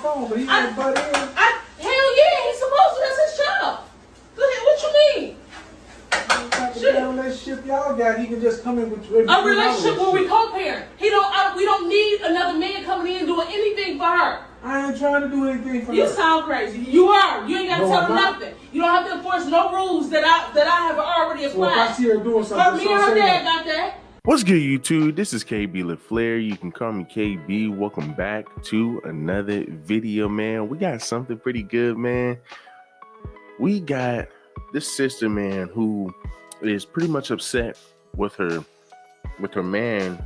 phone, but he ain't butt in. Hell yeah, he's supposed to. That's his job. Go ahead, what you mean? What type of damn relationship y'all got? He can just come in with you. A relationship where we co-parent. We don't need another man coming in doing anything for her. I ain't trying to do anything for her. You sound crazy. You are. You ain't got to tell her nothing. You don't have to enforce no rules that I have already applied. Well, if I see her doing something, Me and her dad got that. What's good, YouTube? This is KB LaFlair. You can call me KB. Welcome back to another video, man. We got something pretty good, man. We got this sister, man, who is pretty much upset with her man,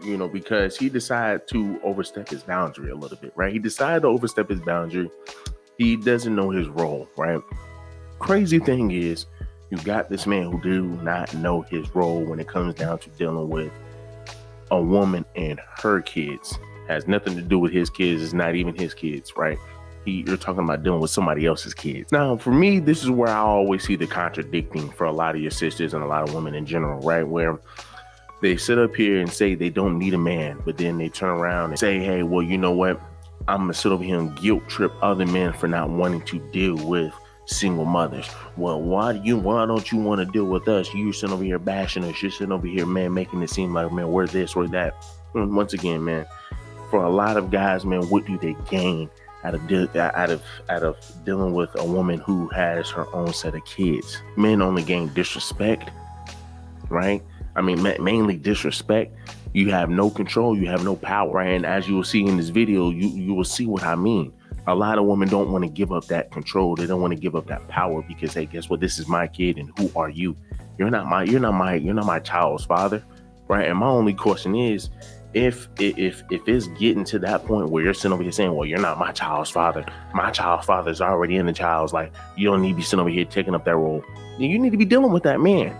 you know, because he decided to overstep his boundary a little bit, right? He decided to overstep his boundary. He doesn't know his role, right? Crazy thing is, you got this man who do not know his role when it comes down to dealing with a woman and her kids. Has nothing to do with his kids. It's not even his kids, right? You're talking about dealing with somebody else's kids. Now, for me, this is where I always see the contradicting for a lot of your sisters and a lot of women in general, right? Where they sit up here and say they don't need a man, but then they turn around and say, hey, well, you know what? I'm going to sit over here and guilt trip other men for not wanting to deal with single mothers. Well, why don't you want to deal with us? You're sitting over here bashing us. You're sitting over here, man, making it seem like, man, we're this or that. And once again, man, for a lot of guys, man, what do they gain out of dealing with a woman who has her own set of kids? Men only gain disrespect, right? I mean, mainly disrespect. You have no control. You have no power, right? And as you will see in this video, you will see what I mean. A lot of women don't want to give up that control. They don't want to give up that power because, hey, guess what? This is my kid, and who are you? You're not my child's father, right? And my only question is, if it's getting to that point where you're sitting over here saying, well, you're not my child's father. My child's father's already in the child's life. You don't need to be sitting over here taking up that role. You need to be dealing with that man.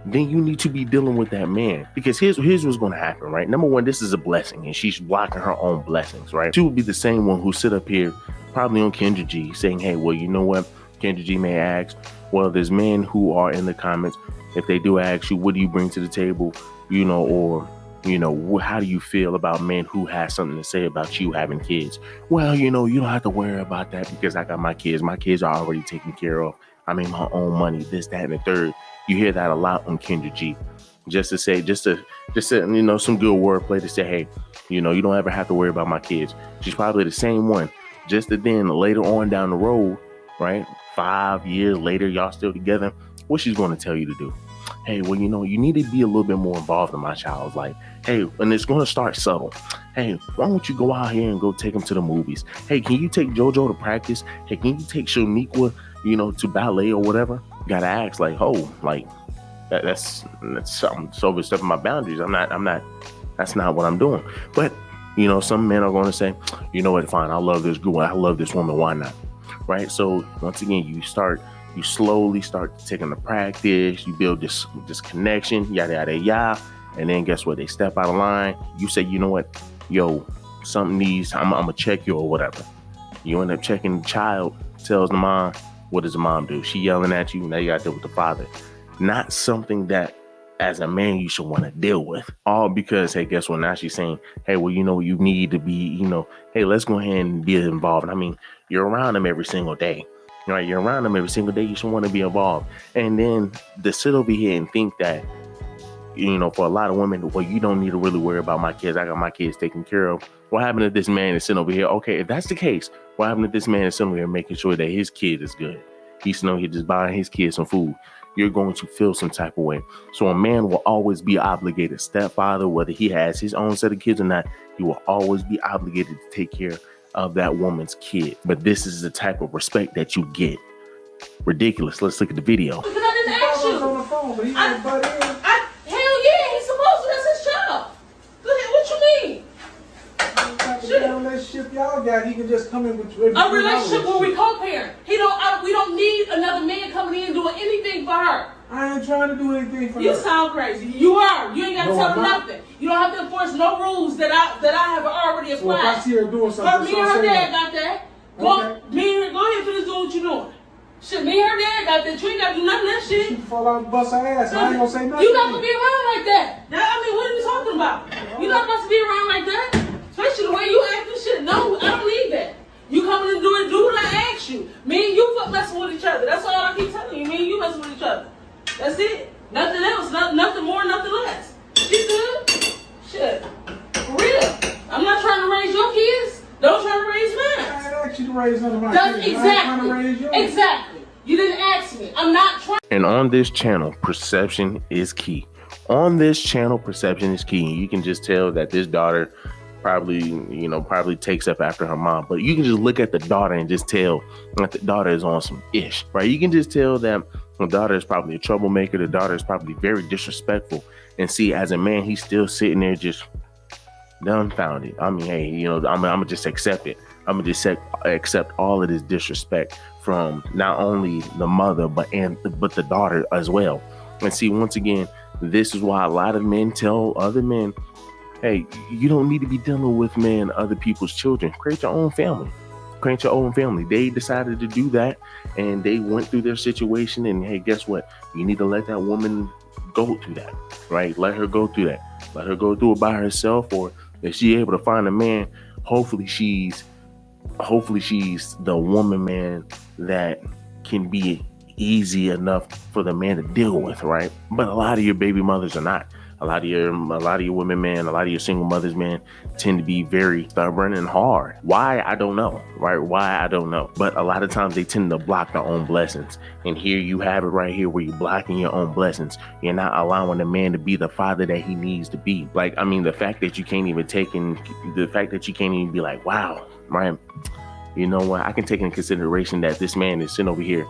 Then you need to be dealing with that man, because here's what's going to happen, right? Number one, this is a blessing, and she's blocking her own blessings, right? She will be the same one who sit up here probably on Kendra G saying, hey, well, you know what? Kendra G may ask, well, there's men who are in the comments. If they do ask you, what do you bring to the table? You know, or, you know, how do you feel about men who has something to say about you having kids? Well, you know, you don't have to worry about that because I got my kids. My kids are already taken care of. I make my own money, this, that, and the third. You hear that a lot on Kendra G. Just to, you know, some good wordplay to say, hey, you know, you don't ever have to worry about my kids. She's probably the same one. Just to then later on down the road, right? 5 years later, y'all still together. What she's going to tell you to do? Hey, well, you know, you need to be a little bit more involved in my child's life. Hey, and it's going to start subtle. Hey, why don't you go out here and go take them to the movies? Hey, can you take JoJo to practice? Hey, can you take Shaniqua, you know, to ballet or whatever? You gotta ask, like, oh, like that's something. So overstepping my boundaries. I'm not. That's not what I'm doing. But you know, some men are going to say, you know what? Fine, I love this girl. I love this woman. Why not? Right. So once again, you slowly start taking the practice. You build this connection. Yada yada yada. And then guess what? They step out of line. You say, you know what? Yo, something needs. I'm gonna check you or whatever. You end up checking the child. Tells the mom. What does the mom do? She yelling at you. Now you got to deal with the father. Not something that, as a man, you should want to deal with. All because, hey, guess what? Now she's saying, hey, well, you know, you need to be, you know, hey, let's go ahead and be involved. I mean, you're around them every single day, right? You're around them every single day. You should want to be involved. And then to sit over here and think that, you know, for a lot of women, well, you don't need to really worry about my kids. I got my kids taken care of. What happened if this man is sitting over here? Okay, if that's the case, what happened if this man is sitting over here making sure that his kid is good? He's sitting over here just buying his kids some food. You're going to feel some type of way. So a man will always be obligated. Stepfather, whether he has his own set of kids or not, he will always be obligated to take care of that woman's kid. But this is the type of respect that you get. Ridiculous. Let's look at the video. Because I didn't ask you. On the phone, but he ain't butt in. Hell yeah, he's supposed to. That's his job. Go ahead, what you mean? What type of damn relationship y'all got? He can just come in with you. A relationship where we co-parent. We don't need another man coming in doing anything for her. I ain't trying to do anything for her. You sound crazy. You are. You ain't got to tell her nothing. You don't have to enforce no rules that I have already applied. Well, if I see her doing something, Me and her dad got that. Go ahead and finish doing what you doing. Shit, me and her dad got that. You ain't got to do none of that shit. She fall out and bust her ass. I ain't gonna say nothing. You not gonna be around like that. What are you talking about? You're not supposed to be around like that. Especially the way you acting shit. No, I don't need that. You with you. Me and you messing with each other. That's all I keep telling you. Me and you messing with each other. That's it. Nothing else. Nothing more, nothing less. You good? Shit. For real. I'm not trying to raise your kids. Don't try to raise mine. I ain't asked you to raise none of my kids. Exactly. I ain't trying to raise yours. Exactly. You didn't ask me. I'm not trying. And on this channel, perception is key. On this channel, perception is key. You can just tell that this daughter probably takes up after her mom. But you can just look at the daughter and just tell that the daughter is on some ish, right? You can just tell that the daughter is probably a troublemaker. The daughter is probably very disrespectful. And see, as a man, he's still sitting there just dumbfounded. I mean, hey, I'm gonna just accept it. I'm gonna just accept all of this disrespect from not only the mother, but the daughter as well. And see, once again, this is why a lot of men tell other men, hey, you don't need to be dealing with other people's children. Create your own family. Create your own family. They decided to do that, and they went through their situation. And hey, guess what? You need to let that woman go through that, right? Let her go through that. Let her go through it by herself, or if she's able to find a man, hopefully she's the woman, man, that can be easy enough for the man to deal with, right? But a lot of your baby mothers are not. A lot of your women, man, a lot of your single mothers, man, tend to be very stubborn and hard. Why? I don't know, right? Why? I don't know. But a lot of times they tend to block their own blessings. And here you have it right here where you're blocking your own blessings. You're not allowing the man to be the father that he needs to be. Like, I mean, the fact that you can't even be like, wow, right? You know what? I can take into consideration that this man is sitting over here.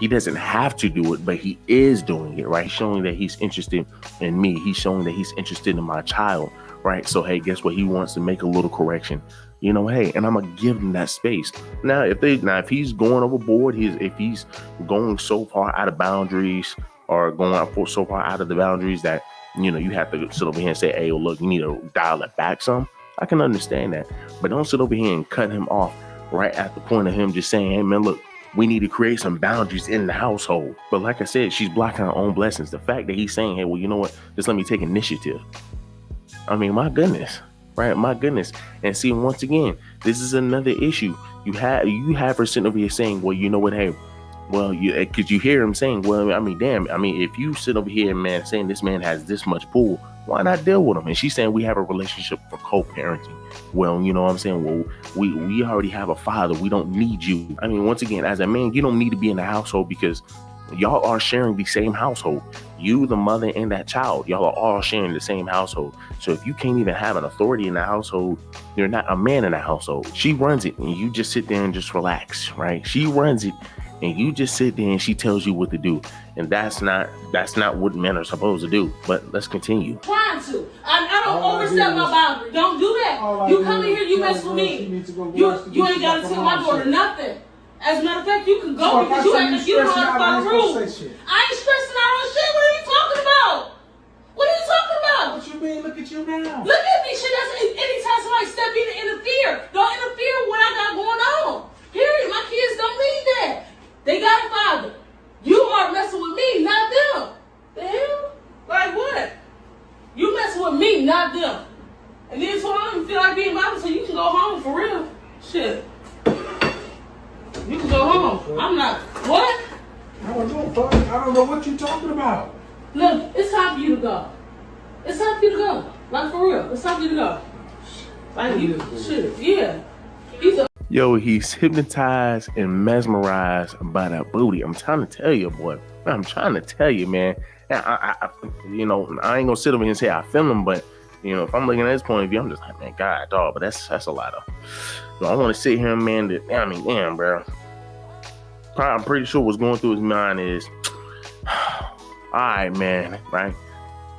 He doesn't have to do it, but he is doing it, right? Showing that he's interested in me. He's showing that he's interested in my child, right? So, hey, guess what? He wants to make a little correction, hey, and I'm going to give him that space. Now, if he's going overboard, if he's going so far out of boundaries or going out so far out of the boundaries that, you have to sit over here and say, hey, well, look, you need to dial it back some. I can understand that, but don't sit over here and cut him off right at the point of him just saying, hey, man, look, we need to create some boundaries in the household. But like I said, she's blocking her own blessings. The fact that he's saying, hey, well, you know what? Just let me take initiative. I mean, my goodness, right? My goodness. And see, once again, this is another issue. You have her sitting over here saying, well, you know what? Hey, well, because you hear him saying, well, I mean, damn. I mean, if you sit over here, man, saying this man has this much pull, why not deal with him? And she's saying we have a relationship for co-parenting. Well, you know what I'm saying? Well, we already have a father. We don't need you. I mean, once again, as a man, you don't need to be in the household because y'all are sharing the same household. You, the mother, and that child, y'all are all sharing the same household. So if you can't even have an authority in the household, you're not a man in the household. She runs it and you just sit there and just relax, right? She runs it and you just sit there and she tells you what to do. And that's not what men are supposed to do. But let's continue. Trying to. I don't overstep my boundary. Don't do that. You come in here, you mess with me. You ain't got to tell my daughter nothing. As a matter of fact, you can go because you act like you don't have to follow rules. I ain't stressing out on shit. What are you talking about? What are you talking about? What you mean? Look at you now. Look at me. Shit, that's anytime somebody step in and interfere. Don't interfere with what I got going on. Period. My kids don't need that. They got a father. You are messing with me, not them. The hell? Like what? You messing with me, not them. And then so I don't even feel like being bothered, so you can go home for real. Shit. You can go home. I'm not. What? I don't know, fuck. I don't know what you're talking about. Look, it's time for you to go. It's time for you to go. Like for real. It's time for you to go. Like you, shit. Yeah. Yo, he's hypnotized and mesmerized by that booty. I'm trying to tell you, boy. I'm trying to tell you, man. I ain't gonna sit over here and say I feel him, but if I'm looking at his point of view, I'm just like, man, God, dog. But that's a lot of. I want to sit here, man. Damn, bro. I'm pretty sure what's going through his mind is, all right, man, right?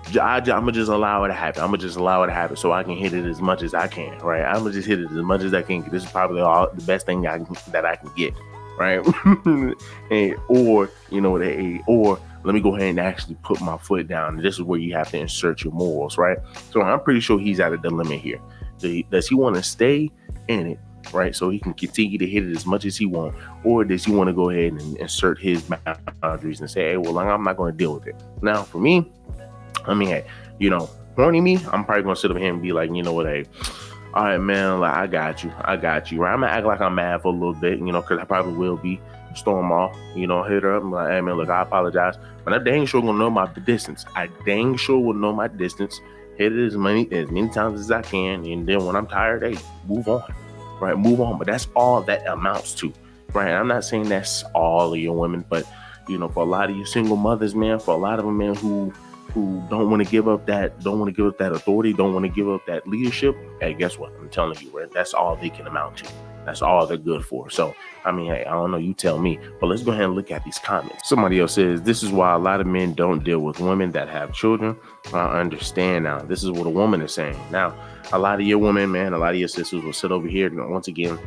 I'm gonna just allow it to happen. I'm gonna just allow it to happen so I can hit it as much as I can, right? I'm gonna just hit it as much as I can. This is probably the best thing that I can get, right? or let me go ahead and actually put my foot down. This is where you have to insert your morals, right? So I'm pretty sure he's at a dilemma here. Does he want to stay in it, right? So he can continue to hit it as much as he wants, or does he want to go ahead and insert his boundaries and say, hey, well, I'm not going to deal with it. Now, for me, I mean, hey, horny me, I'm probably going to sit over here and be like, you know what, hey, all right, man, like I got you, right? I'm gonna act like I'm mad for a little bit, because I probably will be. Storm off, hit her up and like, hey man, look, I apologize, but I dang sure gonna know my distance. I dang sure will know my distance. Hit it as many times as I can, and then when I'm tired, hey, move on, right? Move on. But that's all that amounts to, right? I'm not saying that's all of your women, but for a lot of you single mothers, man, for a lot of them, man, who don't want to give up that authority, don't want to give up that leadership, hey, guess what? I'm telling you, right? That's all they can amount to. That's all they're good for. So, I mean, hey, I don't know, you tell me. But let's go ahead and look at these comments. Somebody else says, this is why a lot of men don't deal with women that have children. I understand now. This is what a woman is saying. Now, a lot of your women, man, a lot of your sisters will sit over here. And once again,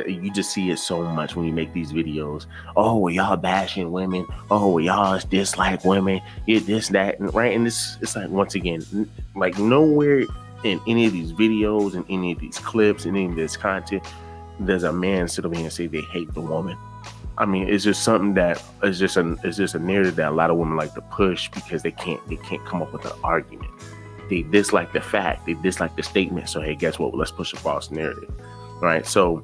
you just see it so much when you make these videos. Oh, well, y'all bashing women. Oh, well, y'all dislike women. This, that, and right. And it's like, once again, like nowhere in any of these videos, in any of these clips, in any of this content, there's a man sit over here and say they hate the woman. I mean, it's just something that it's just a narrative that a lot of women like to push because they can't come up with an argument. They dislike the fact, they dislike the statement. So hey, guess what? Well, let's push a false narrative, right? So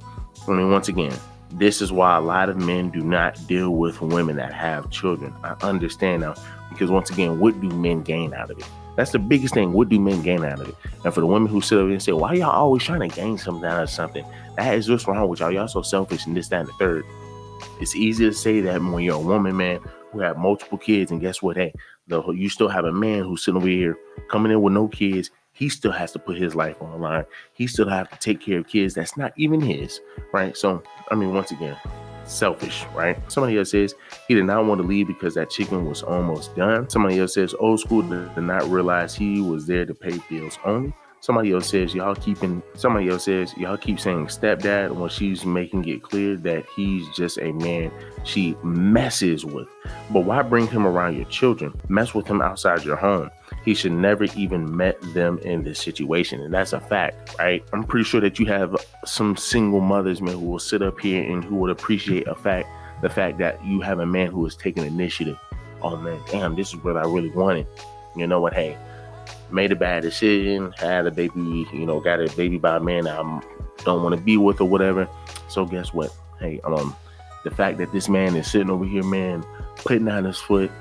I mean, once again, this is why a lot of men do not deal with women that have children. I understand now, because once again, what do men gain out of it? That's the biggest thing. What do men gain out of it? And for the women who sit over and say, why y'all always trying to gain something out of something? That is what's wrong with y'all. Y'all so selfish and this, that, and the third. It's easy to say that when you're a woman, man, who have multiple kids, and guess what? Hey, you still have a man who's sitting over here coming in with no kids. He still has to put his life on the line. He still have to take care of kids that's not even his, right? So, I mean, once again, selfish, right? Somebody else says he did not want to leave because that chicken was almost done. Somebody else says old school did not realize he was there to pay bills only. Somebody else says y'all keep saying stepdad when she's making it clear that he's just a man she messes with. But why bring him around your children? Mess with him outside your home. He should never even met them in this situation. And that's a fact, right? I'm pretty sure that you have some single mothers, man, who will sit up here and who would appreciate the fact that you have a man who is taking initiative. Oh man, damn, this is what I really wanted. You know what? Hey, made a bad decision, had a baby, got a baby by a man I don't want to be with or whatever. So guess what? Hey, the fact that this man is sitting over here, man, putting out his foot,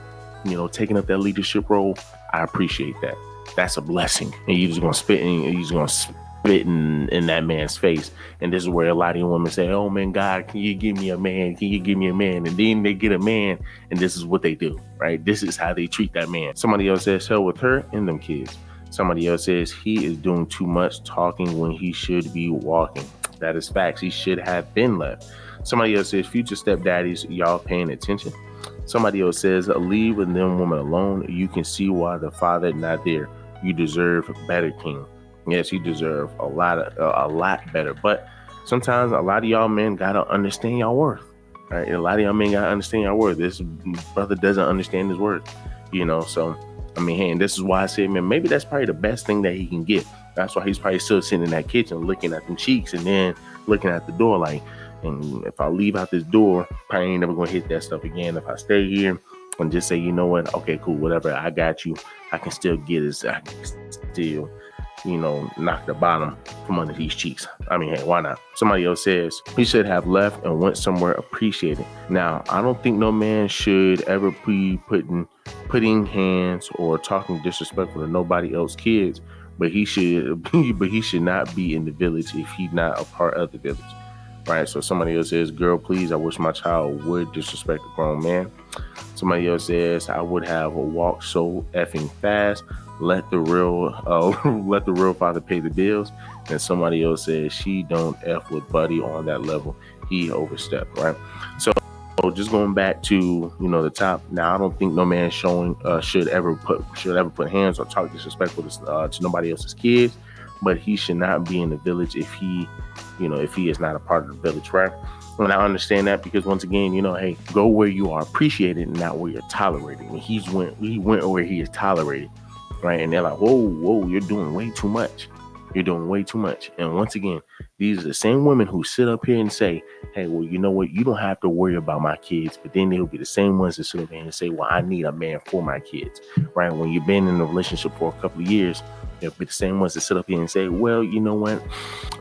taking up that leadership role, I appreciate that. That's a blessing. And you're just gonna spit in that man's face. And this is where a lot of women say, oh man, God, can you give me a man? Can you give me a man? And then they get a man, and this is what they do, right? This is how they treat that man. Somebody else says, hell with her and them kids. Somebody else says he is doing too much talking when he should be walking. That is facts. He should have been left. Somebody else says, future stepdaddies, y'all paying attention? Somebody else says, leave them women alone. You can see why the father not there. You deserve better, king. Yes, you deserve a lot better. But sometimes a lot of y'all men gotta understand y'all worth. Right? And a lot of y'all men gotta understand y'all worth. This brother doesn't understand his worth. So I mean, hey, and this is why I say, man, maybe that's probably the best thing that he can get. That's why he's probably still sitting in that kitchen looking at them cheeks and then looking at the door like, and if I leave out this door, probably ain't never gonna hit that stuff again. If I stay here and just say, you know what, okay, cool, whatever, I got you. I can still get it. I can still, knock the bottom from under these cheeks. I mean, hey, why not? Somebody else says he should have left and went somewhere appreciated. Now, I don't think no man should ever be putting hands or talking disrespectful to nobody else's kids, but he should not be in the village if he's not a part of the village. Right, so somebody else says, girl, please, I wish my child would disrespect a grown man. Somebody else says, I would have walked so effing fast. Let the real father pay the bills. And somebody else says, she don't F with Buddy on that level. He overstepped, right? So just going back to, the top. Now, I don't think no man should ever put hands or talk disrespectful to nobody else's kids, but he should not be in the village if he is not a part of the village, right? And I understand that because once again, hey, go where you are appreciated and not where you're tolerated. And he went where he is tolerated, right? And they're like, whoa, you're doing way too much. You're doing way too much. And once again, these are the same women who sit up here and say, hey, well, you know what? You don't have to worry about my kids. But then they'll be the same ones that sit up here and say, well, I need a man for my kids, right? When you've been in a relationship for a couple of years, They'll be the same ones that sit up here and say, well, you know what?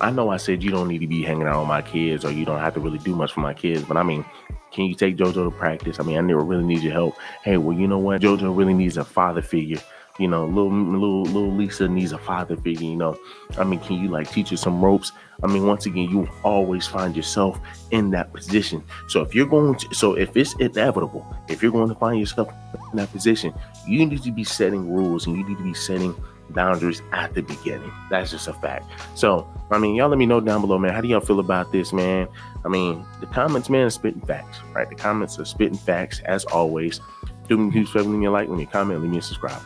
I know I said you don't need to be hanging out with my kids, or you don't have to really do much for my kids, but I mean, can you take JoJo to practice? I mean, I never really need your help. Hey, well, you know what? JoJo really needs a father figure. You know, little Lisa needs a father figure, you know. I mean, can you like teach her some ropes? I mean, once again, you always find yourself in that position. So if it's inevitable, if you're going to find yourself in that position, you need to be setting rules and you need to be setting boundaries at the beginning. That's just a fact. So, I mean, y'all let me know down below, man. How do y'all feel about this, man? I mean, the comments, man, are spitting facts, right? The comments are spitting facts as always. Do me a huge favor, leave me a like, leave me a comment, leave me a subscribe.